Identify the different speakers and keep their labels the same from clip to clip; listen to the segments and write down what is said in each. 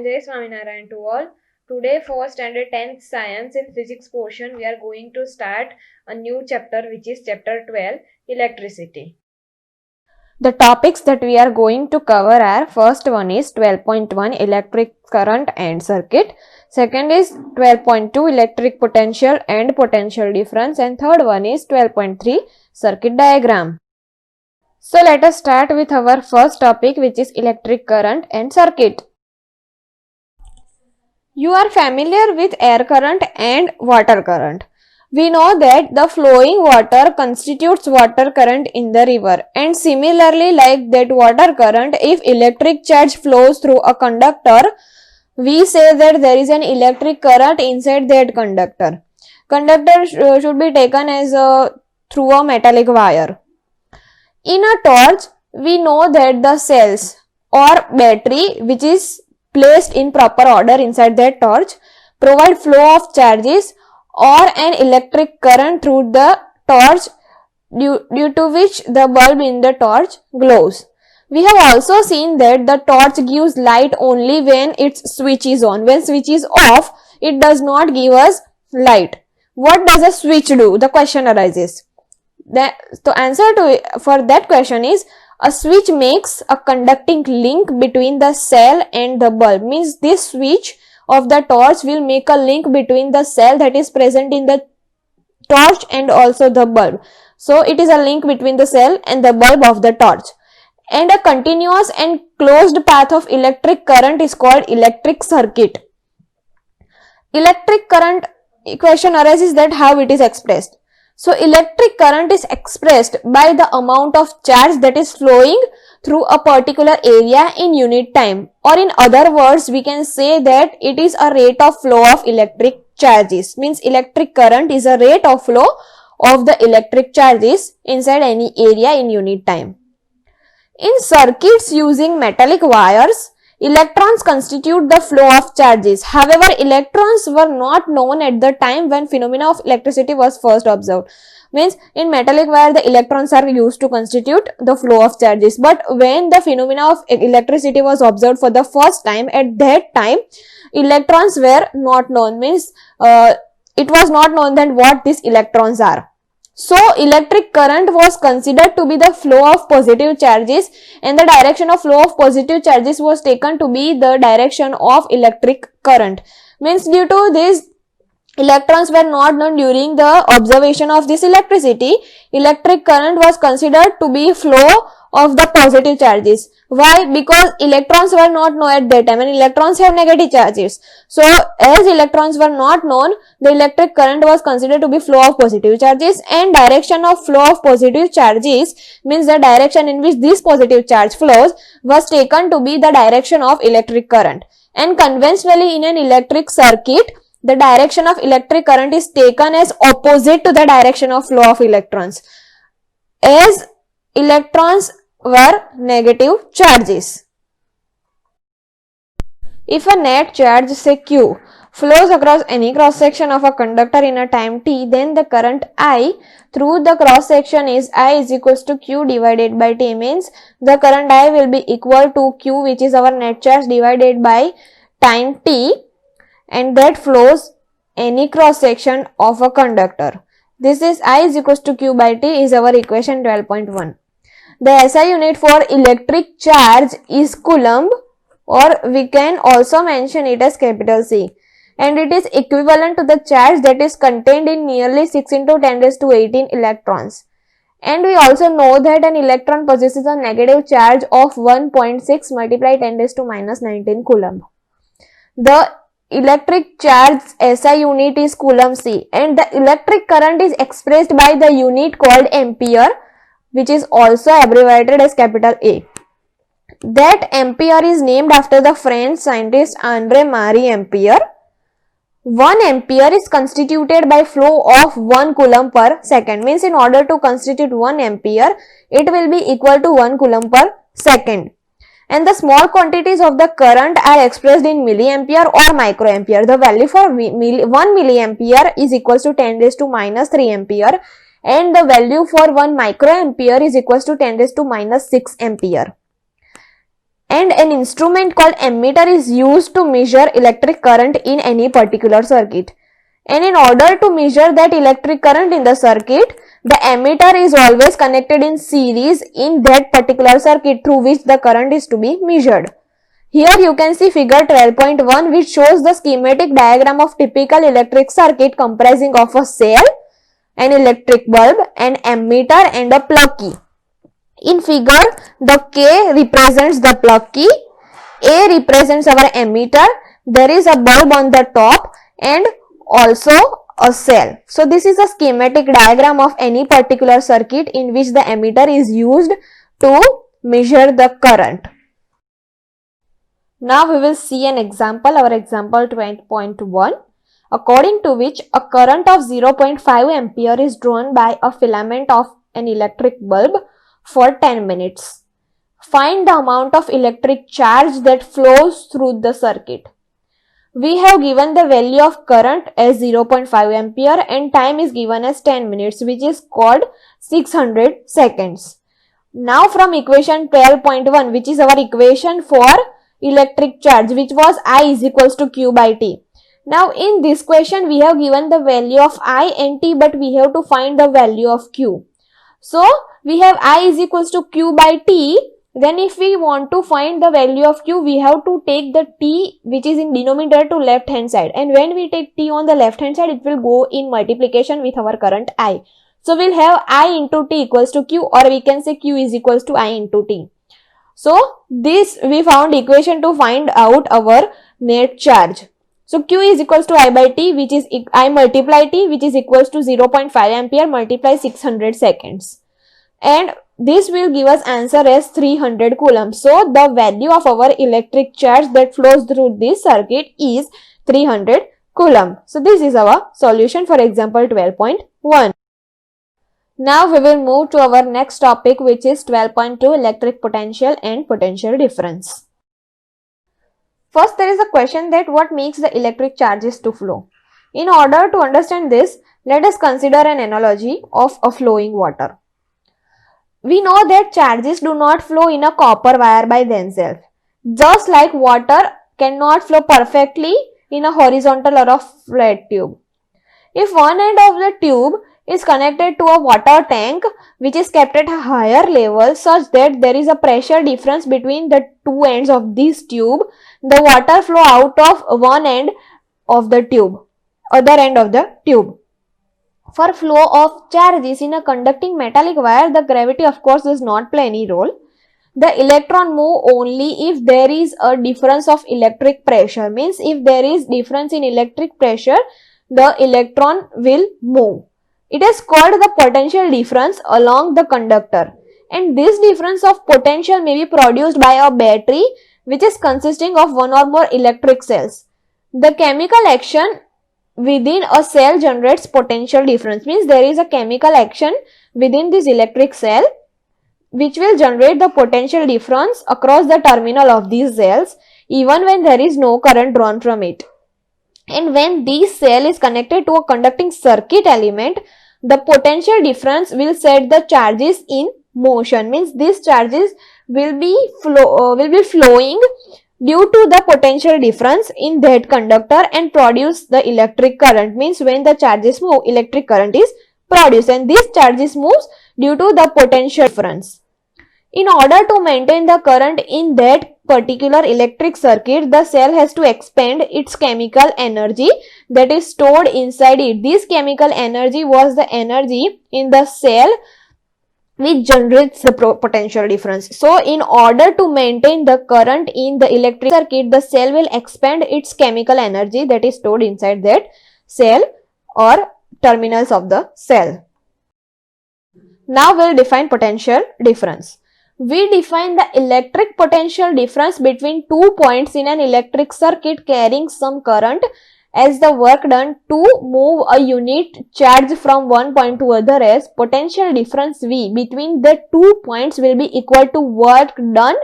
Speaker 1: Jai Swaminarayan to all. Today for standard 10th science in physics portion we are going to start a new chapter which is chapter 12 electricity. The topics that we are going to cover are first one is 12.1 electric current and circuit, second is 12.2 electric potential and potential difference, and third one is 12.3 circuit diagram. So let us start with our first topic which is electric current and circuit. You are familiar with air current and water current. We know that the flowing water constitutes water current in the river, and similarly like that water current, if electric charge flows through a conductor, we say that there is an electric current inside that conductor. Conductor should be taken as through a metallic wire. In a torch, we know that the cells or battery which is placed in proper order inside that torch provide flow of charges or an electric current through the torch due to which the bulb in the torch glows. We have also seen that the torch gives light only when its switch is on. When switch is off, it does not give us light. What does a switch do? The question arises. The answer for that question is a switch makes a conducting link between the cell and the bulb. Means this switch of the torch will make a link between the cell that is present in the torch and also the bulb. So it is a link between the cell and the bulb of the torch. And a continuous and closed path of electric current is called electric circuit. Electric current question arises that how it is expressed. So electric current is expressed by the amount of charge that is flowing through a particular area in unit time, or in other words we can say that it is a rate of flow of electric charges. Means electric current is a rate of flow of the electric charges inside any area in unit time. In circuits using metallic wires, electrons constitute the flow of charges. However, electrons were not known at the time when phenomena of electricity was first observed. Means in metallic wire the electrons are used to constitute the flow of charges. But when the phenomena of electricity was observed for the first time, at that time electrons were not known. Means it was not known then what these electrons are. So electric current was considered to be the flow of positive charges, and the direction of flow of positive charges was taken to be the direction of electric current. Means due to this electrons were not known during the observation of this electricity, electric current was considered to be flow of the positive charges. Why? Because electrons were not known at that time and electrons have negative charges. So as electrons were not known, the electric current was considered to be flow of positive charges, and direction of flow of positive charges means the direction in which this positive charge flows was taken to be the direction of electric current. And conventionally in an electric circuit, the direction of electric current is taken as opposite to the direction of flow of electrons, as electrons were negative charges. If a net charge, say Q, flows across any cross section of a conductor in a time t, then the current I through the cross section is I is equals to Q divided by T. Means the current I will be equal to Q, which is our net charge, divided by time t, and that flows any cross section of a conductor. This is I is equals to Q by T is our equation 12.1. The SI unit for electric charge is coulomb, or we can also mention it as capital C, and it is equivalent to the charge that is contained in nearly 6 into 10 raised to 18 electrons. And we also know that an electron possesses a negative charge of 1.6 multiplied 10 raised to minus 19 coulomb. The electric charge SI unit is coulomb C, and the electric current is expressed by the unit called ampere, which is also abbreviated as capital A. That ampere is named after the French scientist André Marie Ampere. 1 ampere is constituted by flow of 1 coulomb per second. Means in order to constitute 1 ampere, it will be equal to 1 coulomb per second. And the small quantities of the current are expressed in milliampere or microampere. The value for 1 milliampere is equals to 10 raised to minus 3 ampere, and the value for 1 microampere is equals to 10 raised to minus 6 ampere. and an instrument called ammeter is used to measure electric current in any particular circuit. And in order to measure that electric current in the circuit, the ammeter is always connected in series in that particular circuit through which the current is to be measured. Here you can see figure 12.1, which shows the schematic diagram of typical electric circuit comprising of a cell, an electric bulb, an ammeter and a plug key. In figure, the K represents the plug key, A represents our ammeter, there is a bulb on the top and also a cell. So this is a schematic diagram of any particular circuit in which the ammeter is used to measure the current. Now we will see an example, our example 20.1, according to which a current of 0.5 ampere is drawn by a filament of an electric bulb for 10 minutes. Find the amount of electric charge that flows through the circuit. We have given the value of current as 0.5 ampere and time is given as 10 minutes, which is called 600 seconds. Now from equation 12.1, which is our equation for electric charge, which was I is equals to Q by T. Now in this question we have given the value of I and T, but we have to find the value of Q. So we have I is equals to Q by T. Then if we want to find the value of Q, we have to take the T which is in denominator to left hand side, and when we take T on the left hand side, it will go in multiplication with our current I. So we'll have I into T equals to Q, or we can say Q is equals to I into T. So this we found equation to find out our net charge. So Q is equals to I by T, which is I multiply T, which is equals to 0.5 ampere multiply 600 seconds. And this will give us answer as 300 coulomb. So the value of our electric charge that flows through this circuit is 300 coulomb. So this is our solution for example 12.1. Now we will move to our next topic, which is 12.2, electric potential and potential difference. First, there is a question that what makes the electric charges to flow. In order to understand this, let us consider an analogy of a flowing water. We know that charges do not flow in a copper wire by themselves. Just like water cannot flow perfectly in a horizontal or a flat tube. If one end of the tube is connected to a water tank which is kept at a higher level such that there is a pressure difference between the two ends of this tube, the water flow out of one end of the tube, other end of the tube. For flow of charges in a conducting metallic wire, the gravity of course does not play any role. The electron move only if there is a difference of electric pressure. Means if there is difference in electric pressure, the electron will move. It is called the potential difference along the conductor, and this difference of potential may be produced by a battery which is consisting of one or more electric cells. The chemical action within a cell generates potential difference. Means there is a chemical action within this electric cell which will generate the potential difference across the terminal of these cells even when there is no current drawn from it. And when this cell is connected to a conducting circuit element, the potential difference will set the charges in motion. Means these charges will be flowing due to the potential difference in that conductor and produce the electric current. Means when the charges move, electric current is produced, and these charges moves due to the potential difference. In order to maintain the current in that particular electric circuit, the cell has to expend its chemical energy that is stored inside it. This chemical energy was the energy in the cell which generates the potential difference. So in order to maintain the current in the electric circuit, the cell will expend its chemical energy that is stored inside that cell or terminals of the cell. Now we'll define potential difference. We define the electric potential difference between 2 points in an electric circuit carrying some current as the work done to move a unit charge from one point to other, as potential difference V between the 2 points will be equal to work done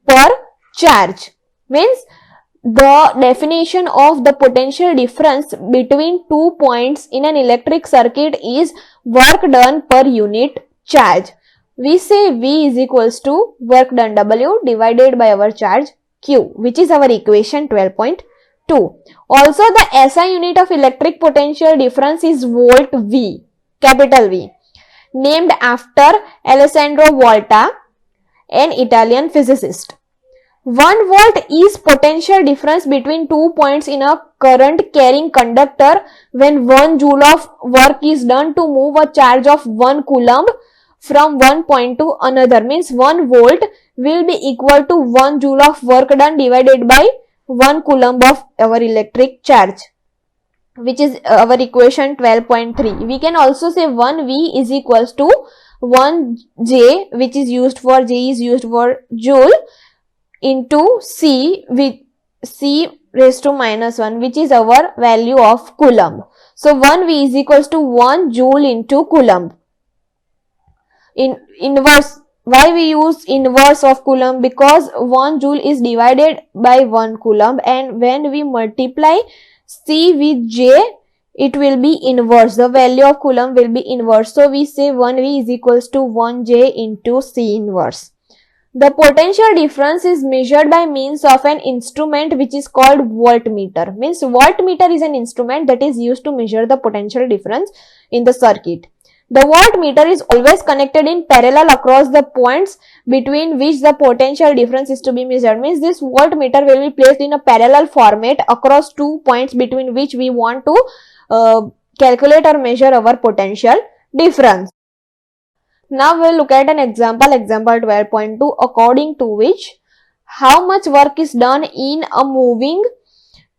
Speaker 1: per charge. Means the definition of the potential difference between 2 points in an electric circuit is work done per unit charge. We say V is equals to work done W divided by our charge Q, which is our equation 12.2. Also, the SI unit of electric potential difference is volt V, capital V, named after Alessandro Volta, an Italian physicist. 1 volt is potential difference between 2 points in a current carrying conductor when 1 joule of work is done to move a charge of 1 coulomb from one point to another. Means 1 volt will be equal to 1 joule of work done divided by 1 coulomb of our electric charge, which is our equation 12.3. We can also say 1V is equals to 1J, which is used for J is used for joule, into C with C raised to minus 1, which is our value of coulomb. So 1V is equals to 1 joule into coulomb. In inverse, why we use inverse of coulomb? Because 1 joule is divided by 1 coulomb, and when we multiply C with J, it will be inverse. The value of coulomb will be inverse. So we say 1V is equals to 1J into C inverse. The potential difference is measured by means of an instrument which is called voltmeter. Means voltmeter is an instrument that is used to measure the potential difference in the circuit. The voltmeter is always connected in parallel across the points between which the potential difference is to be measured. Means this voltmeter will be placed in a parallel format across 2 points between which we want to calculate or measure our potential difference. Now we will look at an example 12.2, according to which how much work is done in a moving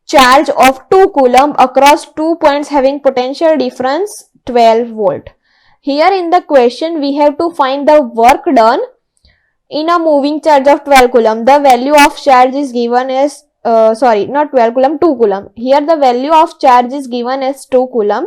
Speaker 1: charge of 2 coulomb across 2 points having potential difference 12 volt. Here in the question we have to find the work done in a moving charge of 12 coulomb. The value of charge is given as not 12 coulomb, 2 coulomb. Here the value of charge is given as 2 coulomb,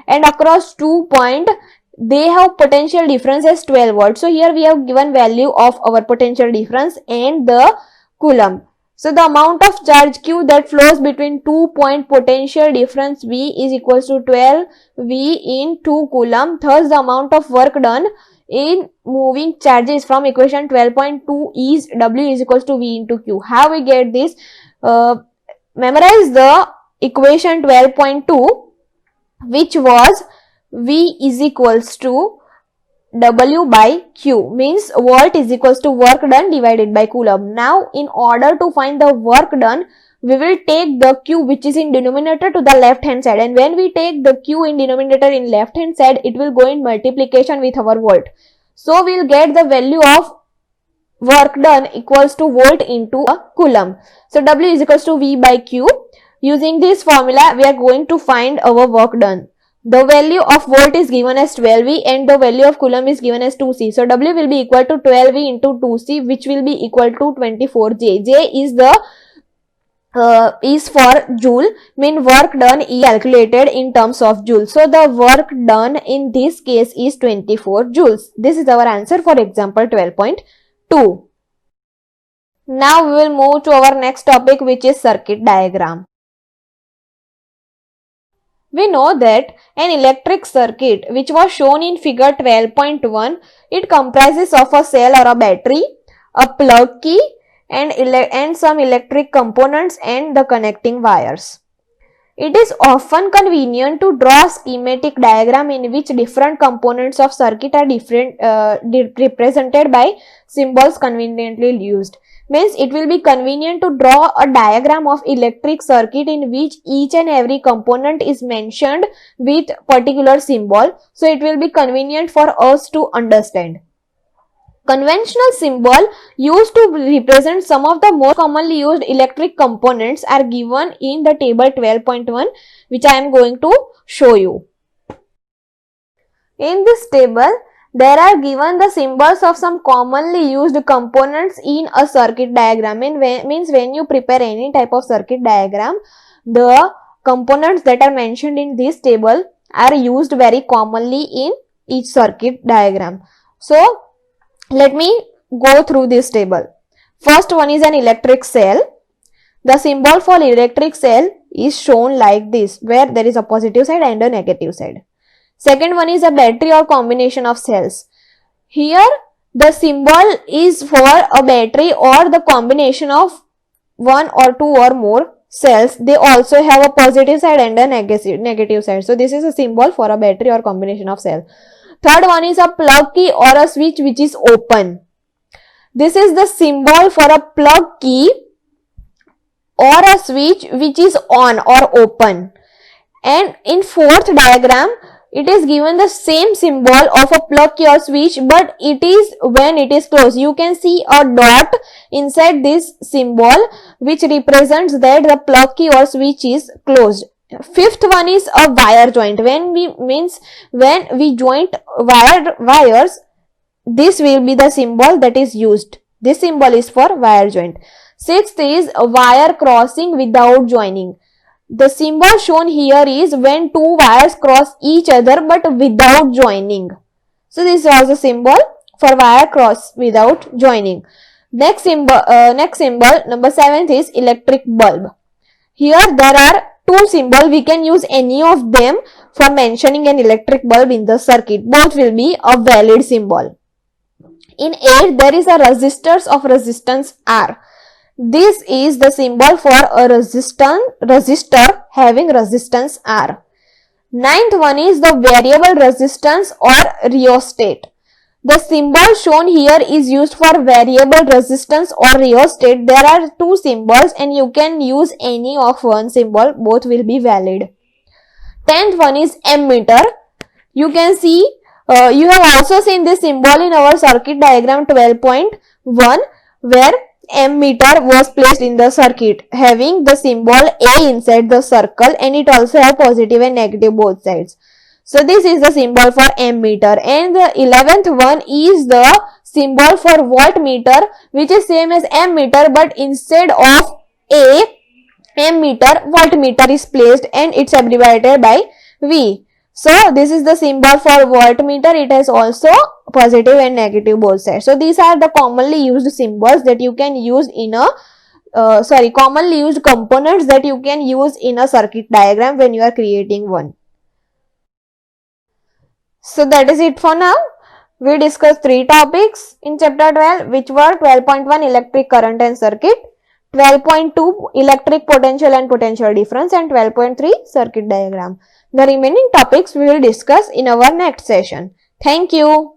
Speaker 1: and across 2 points they have potential difference as 12 volt. So here we have given value of our potential difference and the coulomb. So the amount of charge Q that flows between 2 point potential difference V is equals to 12 V in 2 coulomb. Thus the amount of work done in moving charges from equation 12.2 is W is equals to V into Q. How we get this? Memorize the equation 12.2, which was V is equals to W by Q, means volt is equals to work done divided by coulomb. Now in order to find the work done, we will take the Q which is in denominator to the left hand side, and when we take the Q in denominator in left hand side, it will go in multiplication with our volt. So we will get the value of work done equals to volt into a coulomb. So W is equals to V by Q. Using this formula, we are going to find our work done. The value of volt is given as 12V and the value of coulomb is given as 2C. So W will be equal to 12V into 2C, which will be equal to 24J. J is the is for joule, mean work done is calculated in terms of joules. So the work done in this case is 24 joules. This is our answer for example 12.2. Now we will move to our next topic, which is circuit diagram. We know that an electric circuit which was shown in figure 12.1, it comprises of a cell or a battery, a plug key, and some electric components and the connecting wires. It is often convenient to draw a schematic diagram in which different components of circuit are represented by symbols conveniently used. Means it will be convenient to draw a diagram of electric circuit in which each and every component is mentioned with particular symbol. So it will be convenient for us to understand. Conventional symbol used to represent some of the most commonly used electric components are given in the table 12.1, which I am going to show you. In this table, there are given the symbols of some commonly used components in a circuit diagram. Means when you prepare any type of circuit diagram, the components that are mentioned in this table are used very commonly in each circuit diagram. So let me go through this table. First one is an electric cell. The symbol for electric cell is shown like this, where there is a positive side and a negative side. Second one is a battery or combination of cells. Here The symbol is for a battery or the combination of one or two or more cells. They also have a positive side and a negative side. So this is a symbol for a battery or combination of cell. Third one is a plug key or a switch which is open. This is the symbol for a plug key or a switch which is on or open. And in fourth diagram, it is given the same symbol of a plug key or switch, but it is when it is closed. You can see a dot inside this symbol which represents that the plug key or switch is closed. Fifth one is a wire joint. When we joint wires, this will be the symbol that is used. This symbol is for wire joint. Sixth is a wire crossing without joining. The symbol shown here is when two wires cross each other but without joining. So this was the symbol for wire cross without joining. Next symbol number 7 is electric bulb. Here there are two symbols. We can use any of them for mentioning an electric bulb in the circuit. Both will be a valid symbol. In 8, there is a resistors of resistance R. This is the symbol for a resistor having resistance R. Ninth one is the variable resistance or rheostat. The symbol shown here is used for variable resistance or rheostat. There are two symbols and you can use any of one symbol. Both will be valid. 10th one is ammeter. You can see, you have also seen this symbol in our circuit diagram 12.1 where ammeter was placed in the circuit having the symbol A inside the circle, and it also have positive and negative both sides. So this is the symbol for ammeter. And the 11th one is the symbol for voltmeter, which is same as ammeter, but instead of A, ammeter, voltmeter is placed and it's abbreviated by V. So this is the symbol for voltmeter. It has also positive and negative both sides. So these are the commonly used symbols that you can use in a commonly used components that you can use in a circuit diagram when you are creating one. So that is it for now. We discussed 3 topics in chapter 12, which were 12.1 electric current and circuit, 12.2 electric potential and potential difference, and 12.3 circuit diagram. The remaining topics we will discuss in our next session. Thank you.